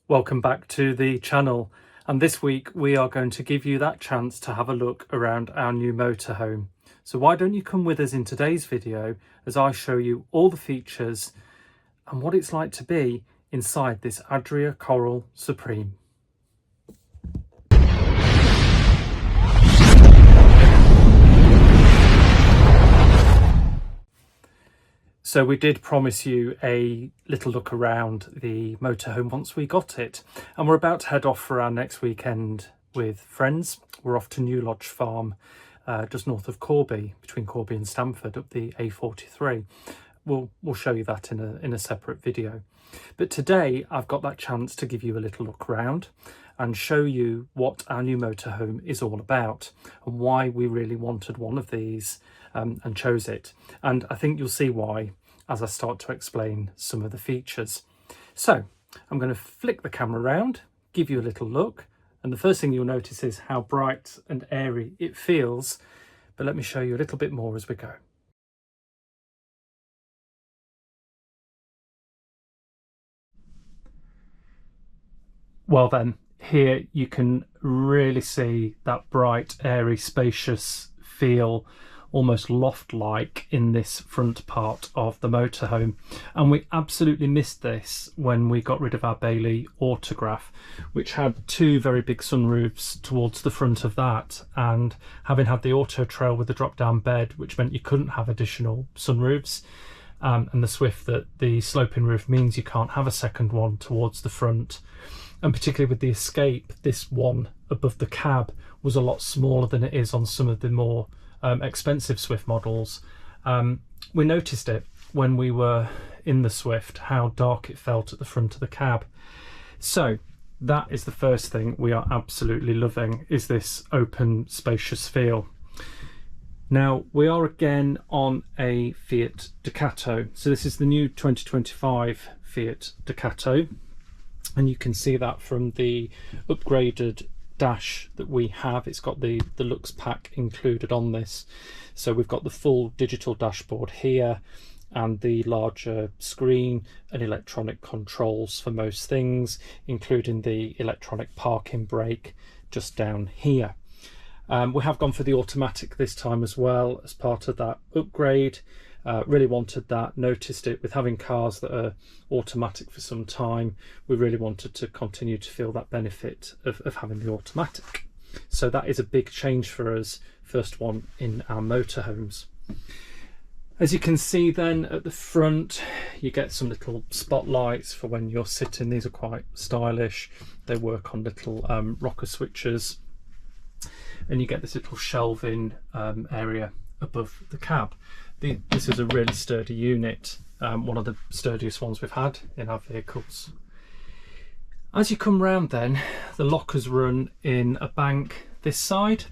Welcome back to the channel, and this week we are going to give you that chance to have a look around our new motorhome. So why don't you come with us in today's video as I show you all the features and what it's like to be inside this Adria Coral Supreme. So we did promise you a little look around the motorhome once we got it, and we're about to head off for our next weekend with friends. We're off to New Lodge Farm, just north of Corby, between Corby and Stamford, up the A43. We'll show you that in a separate video. But today I've got that chance to give you a little look around and show you what our new motorhome is all about and why we really wanted one of these and chose it. And I think you'll see why as I start to explain some of the features. So I'm going to flick the camera around, give you a little look, and the first thing you'll notice is how bright and airy it feels. But let me show you a little bit more as we go. Well then, here you can really see that bright, airy, spacious feel, almost loft-like in this front part of the motorhome. And we absolutely missed this when we got rid of our Bailey Autograph, which had two very big sunroofs towards the front of that. And having had the Auto Trail with the drop-down bed, which meant you couldn't have additional sunroofs, and the Swift, that the sloping roof means you can't have a second one towards the front. And particularly with the Escape, this one above the cab was a lot smaller than it is on some of the more expensive Swift models. We noticed it when we were in the Swift, how dark it felt at the front of the cab. So that is the first thing we are absolutely loving, is this open, spacious feel. Now we are again on a Fiat Ducato. So this is the new 2025 Fiat Ducato. And you can see that from the upgraded dash that we have. It's got the Lux pack included on this. So we've got the full digital dashboard here and the larger screen and electronic controls for most things, including the electronic parking brake just down here. We have gone for the automatic this time as well as part of that upgrade. Really wanted that, noticed it with having cars that are automatic for some time. We really wanted to continue to feel that benefit of having the automatic. So that is a big change for us, first one in our motorhomes. As you can see then at the front, you get some little spotlights for when you're sitting. These are quite stylish. They work on little rocker switches. And you get this little shelving area above the cab. This is a really sturdy unit, one of the sturdiest ones we've had in our vehicles. As you come round then, the lockers run in a bank this side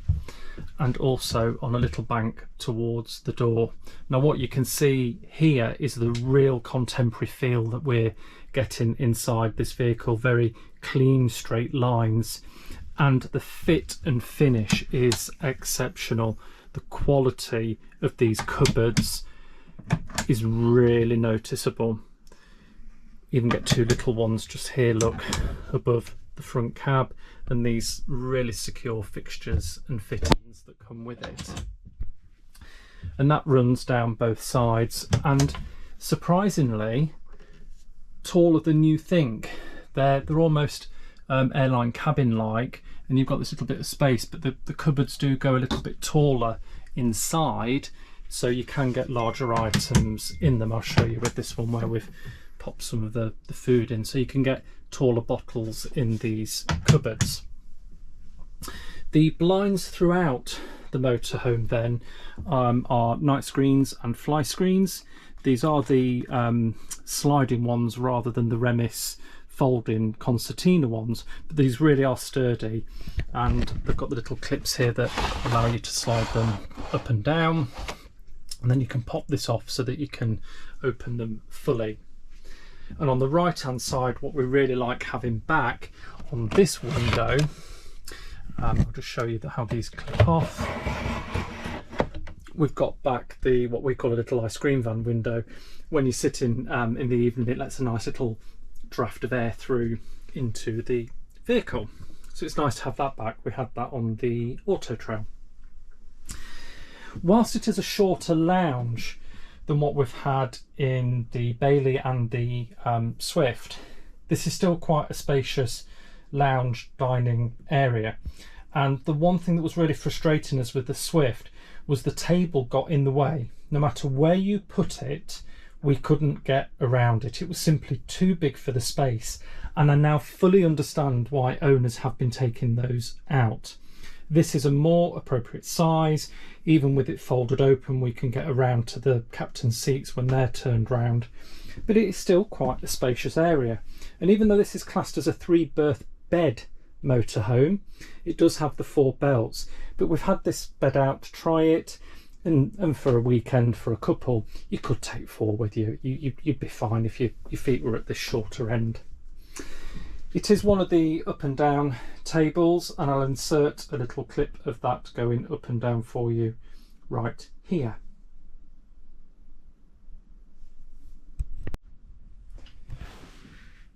and also on a little bank towards the door. Now what you can see here is the real contemporary feel that we're getting inside this vehicle. Very clean, straight lines, and the fit and finish is exceptional. The quality of these cupboards is really noticeable. Even get two little ones just here, look, above the front cab, and these really secure fixtures and fittings that come with it. And that runs down both sides, and surprisingly taller than you think. They're almost airline cabin like, and you've got this little bit of space, but the cupboards do go a little bit taller inside, so you can get larger items in them. I'll show you with this one where we've popped some of the food in, so you can get taller bottles in these cupboards. The blinds throughout the motorhome then are night screens and fly screens. These are the sliding ones rather than the Remis folding concertina ones, but these really are sturdy, and they've got the little clips here that allow you to slide them up and down, and then you can pop this off so that you can open them fully. And on the right hand side, what we really like having back on this window, I'll just show you how these clip off. We've got back the what we call a little ice cream van window. When you sit in the evening, it lets a nice little draft of air through into the vehicle. So it's nice to have that back. We had that on the Auto Trail. Whilst it is a shorter lounge than what we've had in the Bailey and the Swift, this is still quite a spacious lounge dining area. And the one thing that was really frustrating us with the Swift was the table got in the way. No matter where you put it, we couldn't get around it. It was simply too big for the space, and I now fully understand why owners have been taking those out. This is a more appropriate size. Even with it folded open, we can get around to the captain's seats when they're turned round, but it is still quite a spacious area. And even though this is classed as a 3-berth bed motorhome, it does have the 4 belts. But we've had this bed out to try it, and for a weekend for a couple, you could take 4 with you. You'd be fine if your feet were at the shorter end. It is one of the up and down tables, and I'll insert a little clip of that going up and down for you right here.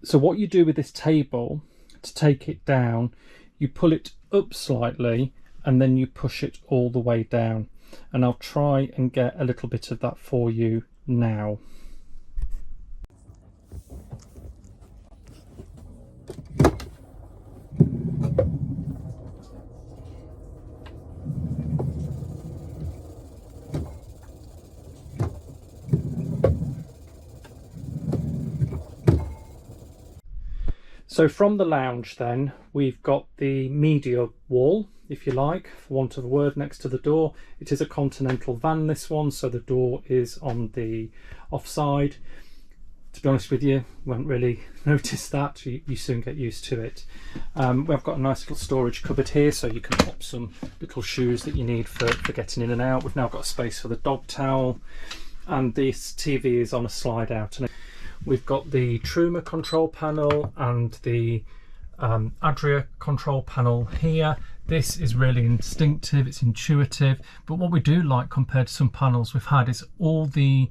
So what you do with this table to take it down, you pull it up slightly and then you push it all the way down, and I'll try and get a little bit of that for you now. So from the lounge then, we've got the media wall, if you like, for want of a word, next to the door. It is a Continental van, this one, so the door is on the offside. To be honest with you, won't really notice that. You soon get used to it. We've got a nice little storage cupboard here, so you can pop some little shoes that you need for getting in and out. We've now got space for the dog towel, and this TV is on a slide out. And we've got the Truma control panel and the Adria control panel here. This is really instinctive, it's intuitive, but what we do like compared to some panels we've had is all the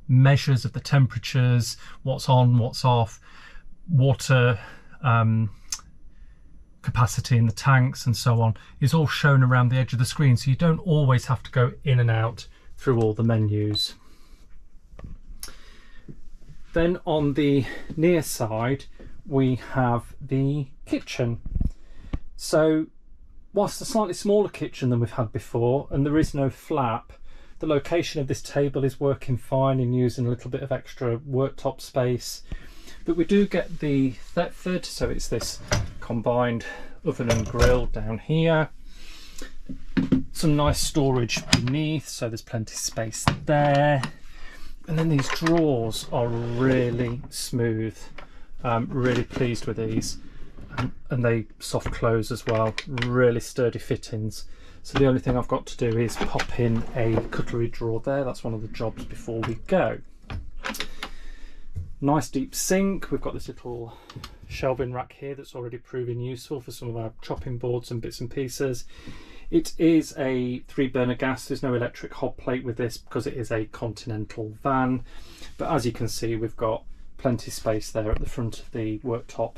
measures of the temperatures, what's on, what's off, water capacity in the tanks and so on is all shown around the edge of the screen, so you don't always have to go in and out through all the menus. Then on the near side we have the kitchen. So whilst a slightly smaller kitchen than we've had before, and there is no flap, the location of this table is working fine in using a little bit of extra worktop space. But we do get the Thetford, so it's this combined oven and grill down here. Some nice storage beneath, so there's plenty of space there. And then these drawers are really smooth. Really pleased with these, and they soft close as well, really sturdy fittings. So the only thing I've got to do is pop in a cutlery drawer there. That's one of the jobs before we go. Nice deep sink. We've got this little shelving rack here that's already proving useful for some of our chopping boards and bits and pieces. It is a 3-burner gas. There's no electric hob plate with this because it is a Continental van, but as you can see we've got plenty of space there at the front of the worktop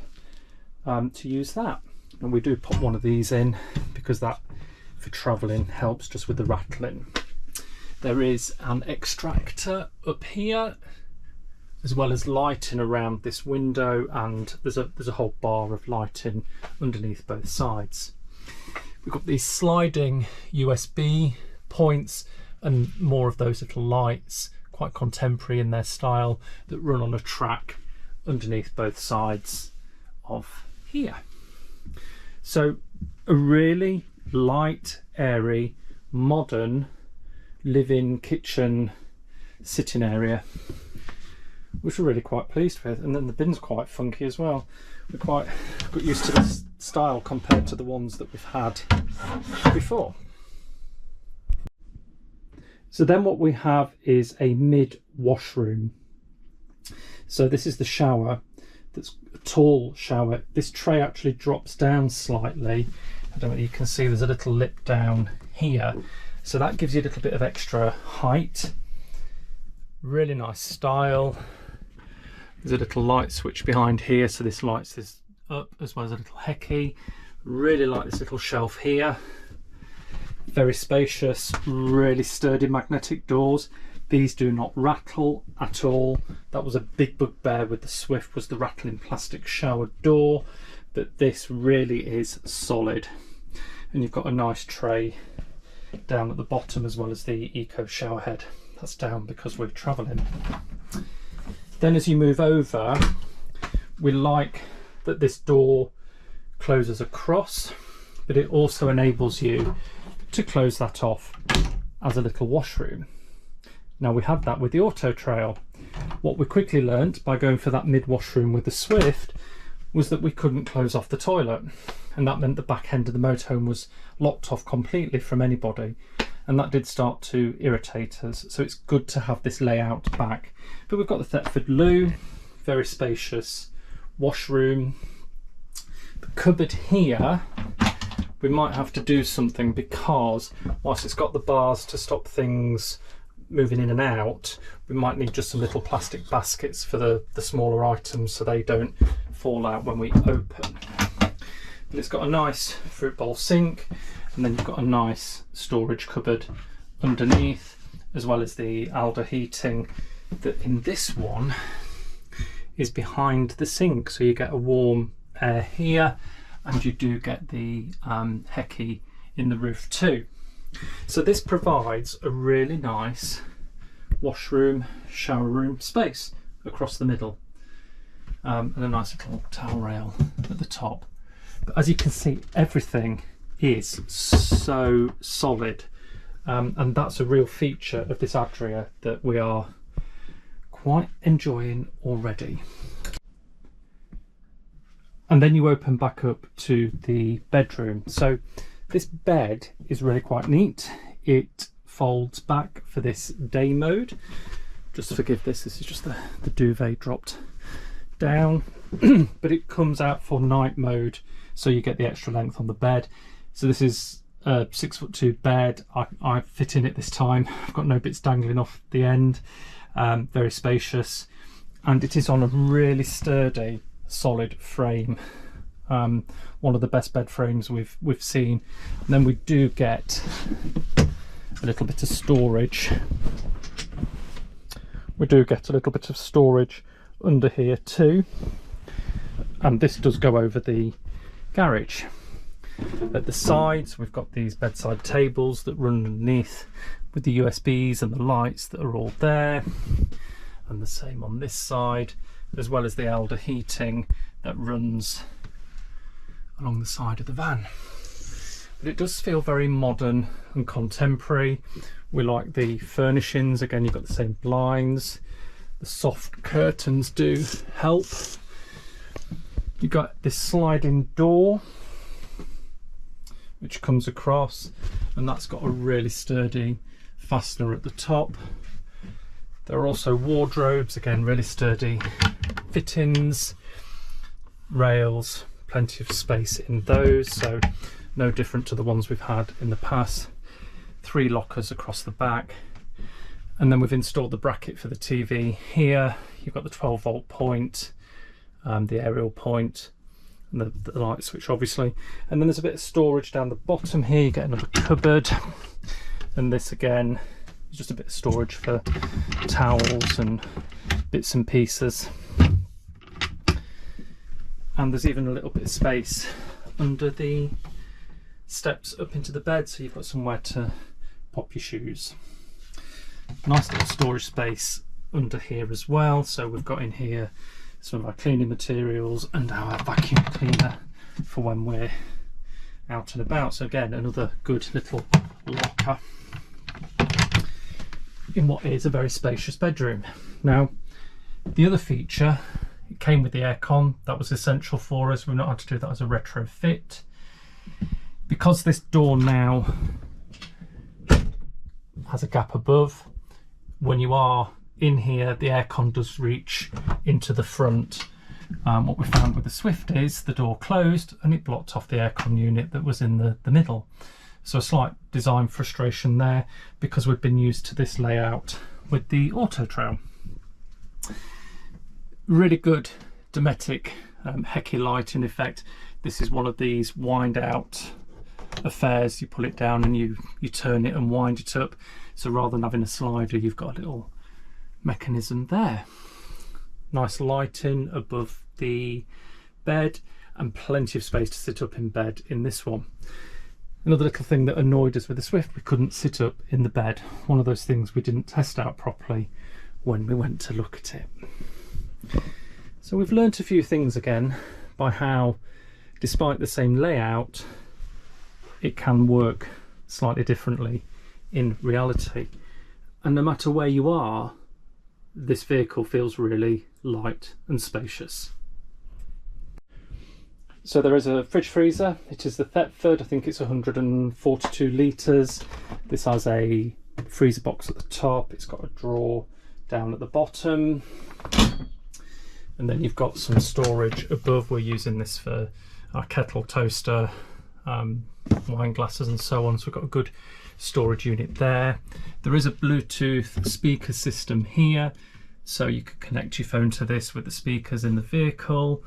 to use that. And we do pop one of these in because that for travelling helps just with the rattling. There is an extractor up here, as well as lighting around this window, and there's a whole bar of lighting underneath both sides. We've got these sliding USB points and more of those little lights, quite contemporary in their style, that run on a track underneath both sides of here. So a really light, airy, modern live-in kitchen sitting area, which we're really quite pleased with. And then the bin's quite funky as well. We're quite got used to this style compared to the ones that we've had before. So then what we have is a mid washroom. So this is the shower. That's a tall shower. This tray actually drops down slightly. I don't know if you can see there's a little lip down here. So that gives you a little bit of extra height. Really nice style. There's a little light switch behind here, so this lights this up, as well as a little hecky. Really like this little shelf here. Very spacious, really sturdy magnetic doors. These do not rattle at all. That was a big bugbear with the Swift, was the rattling plastic shower door, but this really is solid. And you've got a nice tray down at the bottom, as well as the eco shower head. That's down because we're travelling. Then as you move over, we like that this door closes across, but it also enables you to close that off as a little washroom. Now, we had that with the Auto Trail. What we quickly learnt by going for that mid washroom with the Swift was that we couldn't close off the toilet, and that meant the back end of the motorhome was locked off completely from anybody, and that did start to irritate us. So it's good to have this layout back. But we've got the Thetford loo, very spacious washroom. The cupboard here, we might have to do something, because whilst it's got the bars to stop things moving in and out, we might need just some little plastic baskets for the smaller items so they don't fall out when we open. But it's got a nice fruit bowl sink, and then you've got a nice storage cupboard underneath, as well as the Alder heating that in this one is behind the sink, so you get a warm air here, and you do get the hecky in the roof too. So this provides a really nice washroom, shower room space across the middle, and a nice little towel rail at the top. But as you can see, everything is so solid, and that's a real feature of this Adria that we are quite enjoying already. And then you open back up to the bedroom. So this bed is really quite neat. It folds back for this day mode. Just forgive this is just the duvet dropped down. But it comes out for night mode, so you get the extra length on the bed. So this is a 6'2" bed. I fit in it this time. I've got no bits dangling off the end. Very spacious, and it is on a really sturdy, solid frame. One of the best bed frames we've seen. And then we do get a little bit of storage. We do get a little bit of storage under here too, and this does go over the garage. At the sides we've got these bedside tables that run underneath with the USBs and the lights that are all there, and the same on this side, as well as the Alder heating that runs along the side of the van. But it does feel very modern and contemporary. We like the furnishings. Again, you've got the same blinds. The soft curtains do help. You've got this sliding door which comes across, and that's got a really sturdy fastener at the top. There are also wardrobes, again really sturdy fittings, rails, plenty of space in those, so no different to the ones we've had in the past. 3 lockers across the back, and then we've installed the bracket for the TV here. You've got the 12-volt point, the aerial point, and the light switch obviously, and then there's a bit of storage down the bottom here. You get another cupboard, and this again is just a bit of storage for towels and bits and pieces. And there's even a little bit of space under the steps up into the bed, so you've got somewhere to pop your shoes. Nice little storage space under here as well, so we've got in here some of our cleaning materials and our vacuum cleaner for when we're out and about. So again, another good little locker in what is a very spacious bedroom. Now, the other feature, it came with the aircon. That was essential for us. We've not had to do that as a retrofit. Because this door now has a gap above, when you are in here, the aircon does reach into the front. What we found with the Swift is the door closed and it blocked off the aircon unit that was in the middle. So a slight design frustration there, because we've been used to this layout with the Auto Trail. Really good Dometic Hecky light. In effect, this is one of these wind out affairs. You pull it down and you turn it and wind it up. So rather than having a slider, you've got a little mechanism there. Nice lighting above the bed and plenty of space to sit up in bed in this one. Another little thing that annoyed us with the Swift, we couldn't sit up in the bed. One of those things we didn't test out properly when we went to look at it. So we've learnt a few things again by how, despite the same layout, it can work slightly differently in reality. And no matter where you are, this vehicle feels really light and spacious. So there is a fridge freezer. It is the Thetford, I think it's 142 litres. This has a freezer box at the top. It's got a drawer down at the bottom. And then you've got some storage above. We're using this for our kettle, toaster, wine glasses and so on. So we've got a good storage unit there. There is a Bluetooth speaker system here. So you can connect your phone to this with the speakers in the vehicle.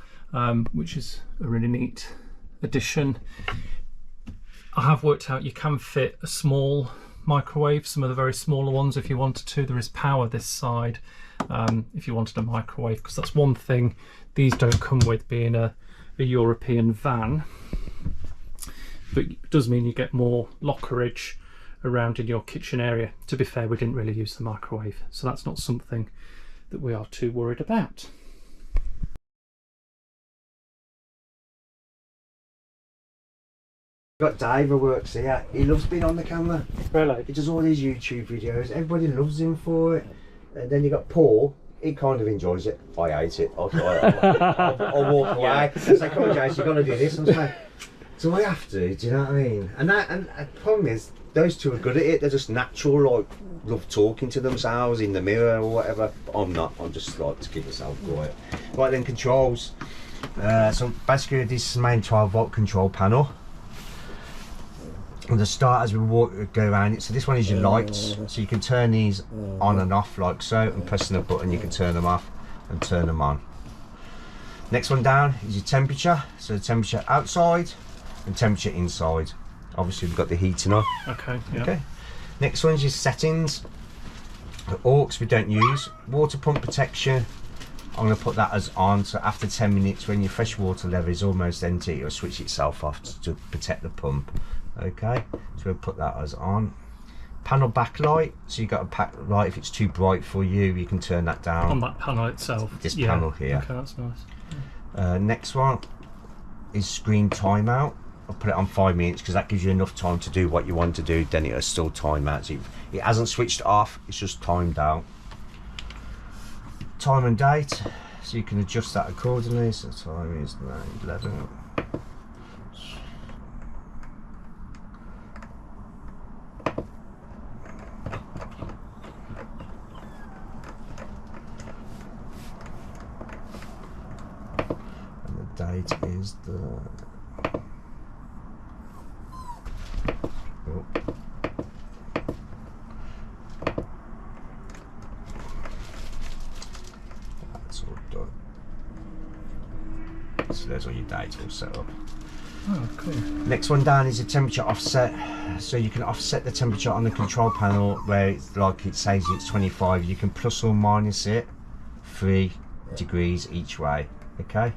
Which is a really neat addition. I have worked out you can fit a small microwave, some of the very smaller ones if you wanted to. There is power this side if you wanted a microwave, because that's one thing these don't come with, being a European van. But it does mean you get more lockerage around in your kitchen area. To be fair, we didn't really use the microwave, so that's not something that we are too worried about. Got Dave who works here. He loves being on the camera. Really? He does all these YouTube videos. Everybody loves him for it. And then you got Paul. He kind of enjoys it. I hate it. I'll walk away. I say, come on, Jason, you've got to do this. I'm saying, do I have to? Do you know what I mean? And the problem is, those two are good at it. They're just natural, like, love talking to themselves in the mirror or whatever. But I'm not. I'm just like to keep myself quiet. Right then, controls. So basically, this is the main 12-volt control panel. And the start as we go around it, so this one is your lights, so you can turn these on and off like so, and pressing a button you can turn them off and turn them on. Next one down is your temperature, so the temperature outside and temperature inside. Obviously we've got the heating on. Okay, yeah. Okay. Next one is your settings. The aux we don't use. Water pump protection, I'm going to put that as on, so after 10 minutes when your fresh water level is almost empty, it'll switch itself off to protect the pump. Okay, so we'll put that as on. Panel backlight, so you've got a backlight. If it's too bright for you, you can turn that down. On that panel itself? This panel here. Okay, that's nice. Next one is screen timeout. I'll put it on 5 minutes because that gives you enough time to do what you want to do, then it'll still time out. So it hasn't switched off, it's just timed out. Time and date, so you can adjust that accordingly. So time is 11. Date is the that's all done. So there's all your dates all set up. Oh, cool. Next one down is a temperature offset, so you can offset the temperature on the control panel where it's like it says it's 25. You can plus or minus it 3 degrees each way. Okay.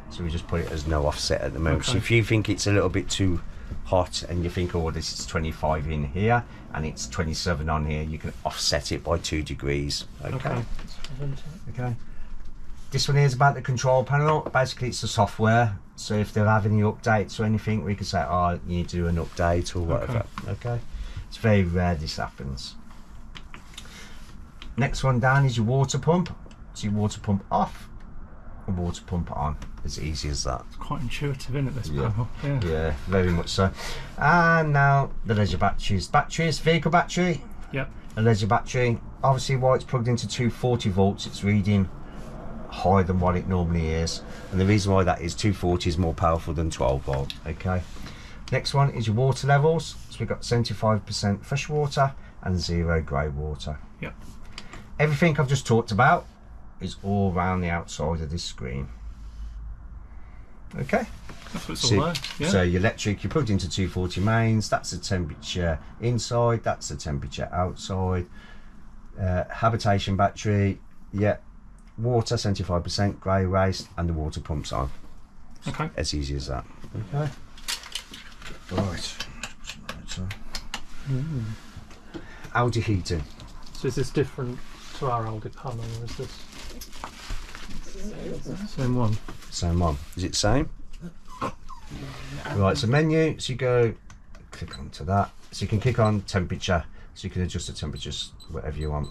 So we just put it as no offset at the moment. Okay. So if you think it's a little bit too hot and you think, oh, this is 25 in here and it's 27 on here, you can offset it by 2 degrees. Okay. Okay. This one here is about the control panel. Basically, it's the software. So if they're having any updates or anything, we can say, oh, you need to do an update or whatever. Okay. It's very rare this happens. Next one down is your water pump. So your water pump off. Water pump on, as easy as that. It's quite intuitive, isn't it, this panel? Yeah, very much so. And now the leisure batteries. Vehicle battery. Yep. A leisure battery. Obviously, while it's plugged into 240 volts, it's reading higher than what it normally is. And the reason why that is 240 is more powerful than 12 volt. Okay. Next one is your water levels. So we've got 75% fresh water and 0 grey water. Yep. Everything I've just talked about is all around the outside of this screen. Okay. That's what it's all there. Yeah. So your electric, you're plugged into 240 mains. That's the temperature inside. That's the temperature outside. Habitation battery. Yeah. Water 75%, grey waste, and the water pumps on. Okay. As easy as that. Okay. Right. Aldi heating. So is this different to our Aldi panel, or is this same one? Same one. Is it the same? Right, so menu, so you go click onto that. So you can click on temperature, so you can adjust the temperatures whatever you want.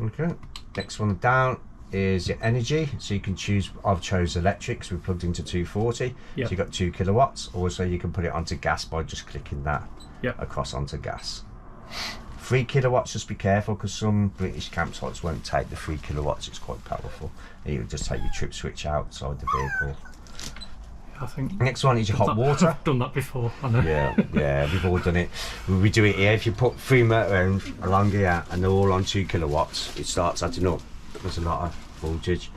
Okay, next one down is your energy, so you can choose. I've chose electric, so we plugged into 240. Yep. So you got 2 kilowatts. Also you can put it onto gas by just clicking that Yep. across onto gas. 3 kilowatts, just be careful because some British campsites won't take the 3 kilowatts. It's quite powerful. It'll just take your trip switch outside the vehicle. I think Next one is your hot water. I've done that before. I know. Yeah, we've all done it. We do it here. If you put 3 motorhomes along here and they're all on 2 kilowatts, it starts adding up. There's a lot of voltage.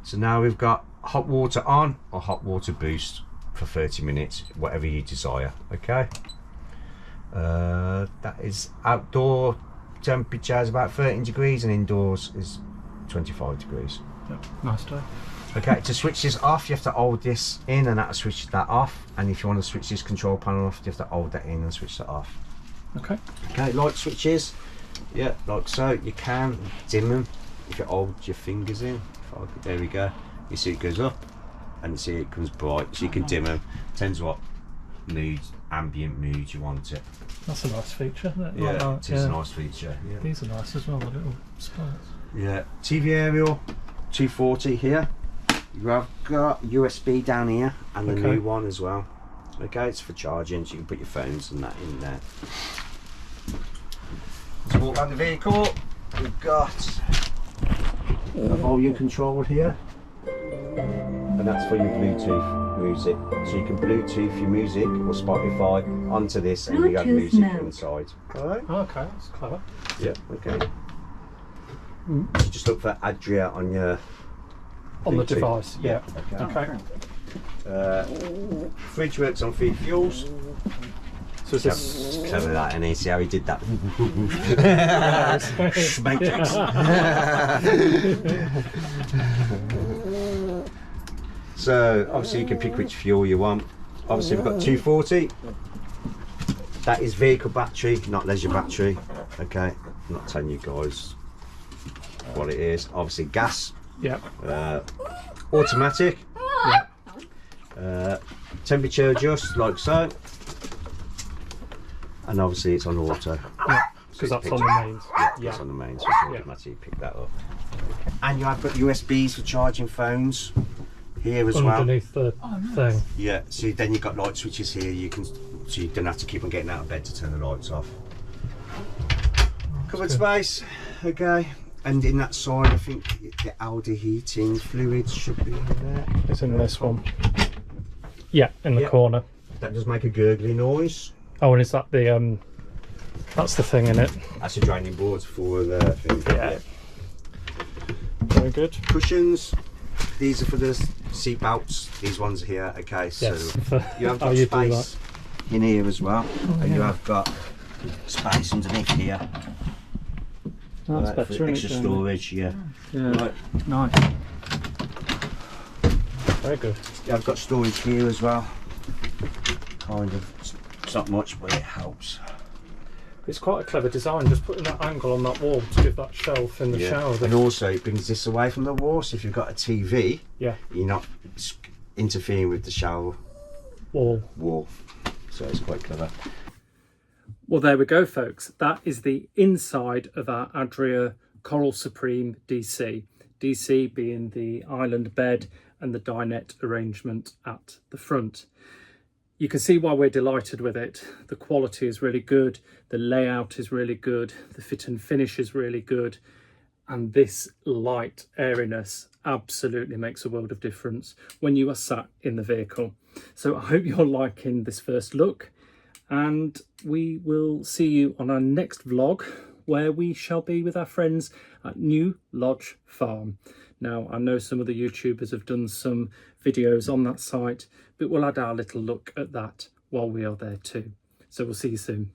So now we've got hot water on or hot water boost for 30 minutes, whatever you desire. Okay. That is outdoor temperature is about 13 degrees and indoors is 25 degrees. Yep. Nice day. Okay, to switch this off, you have to hold this in and that'll switch that off. And if you want to switch this control panel off, you have to hold that in and switch that off. Okay. Okay, light switches. Yeah, like so. You can dim them if you hold your fingers in. There we go. You see it goes up and you see it comes bright. So you can dim them. Depends what mood, ambient mood you want it. That's a nice feature, isn't it? Yeah, Like it is a nice feature. Yeah. These are nice as well, the little spots. Yeah, TV aerial, 240 here. You have got USB down here and the new one as well. Okay, it's for charging, so you can put your phones and that in there. Let's walk around the vehicle. We've got a volume control here, and that's for your Bluetooth music. So you can Bluetooth your music or Spotify onto this, and you have music inside. Alright. Okay, that's clever. Yeah. Okay. So just look for Adria on your On the Bluetooth. device, yeah. Okay. Okay. Fridge works on 3 fuels. So is this Clever that, and see how he did that. Matrix. So obviously you can pick which fuel you want. Obviously we've got 240. That is vehicle battery, not leisure battery. Okay, I'm not telling you guys what it is. Obviously gas. Yeah. Automatic. Yeah. Temperature adjust like so. And obviously it's on auto. Yeah. Because that's on the mains. Yeah, it's on the mains, so you can automatically pick that up. And you have got USBs for charging phones here as well. Underneath the thing. Yeah, so then you've got light switches here. You can, so you don't have to keep on getting out of bed to turn the lights off. Covered space, okay. And in that side, I think the Aldi heating fluids should be in there. It's in this one. Yeah, in the corner. That does make a gurgly noise. Oh, and is that the that's the thing in it? That's a draining board for the thing. Yeah. Very good. Cushions. These are for the seat belts. These ones here. Okay, so Yes. you have got space in here as well, and you have got space underneath here. That's Right, better, for isn't extra it, storage. Yeah. Yeah. Right. Nice. Very good. Yeah, I've got storage here as well. Kind of. It's not much, but it helps. It's quite a clever design, just putting that angle on that wall to give that shelf in the shower. And also it brings this away from the wall, so if you've got a TV, Yeah. you're not interfering with the shower Wall. So it's quite clever. Well, there we go, folks. That is the inside of our Adria Coral Supreme DC. DC being the island bed and the dinette arrangement at the front. You can see why we're delighted with it. The quality is really good, the layout is really good, the fit and finish is really good, and this light airiness absolutely makes a world of difference when you are sat in the vehicle. So I hope you're liking this first look, and we will see you on our next vlog where we shall be with our friends at New Lodge Farm. Now, I know some of the YouTubers have done some videos on that site, but we'll add our little look at that while we are there too. So we'll see you soon.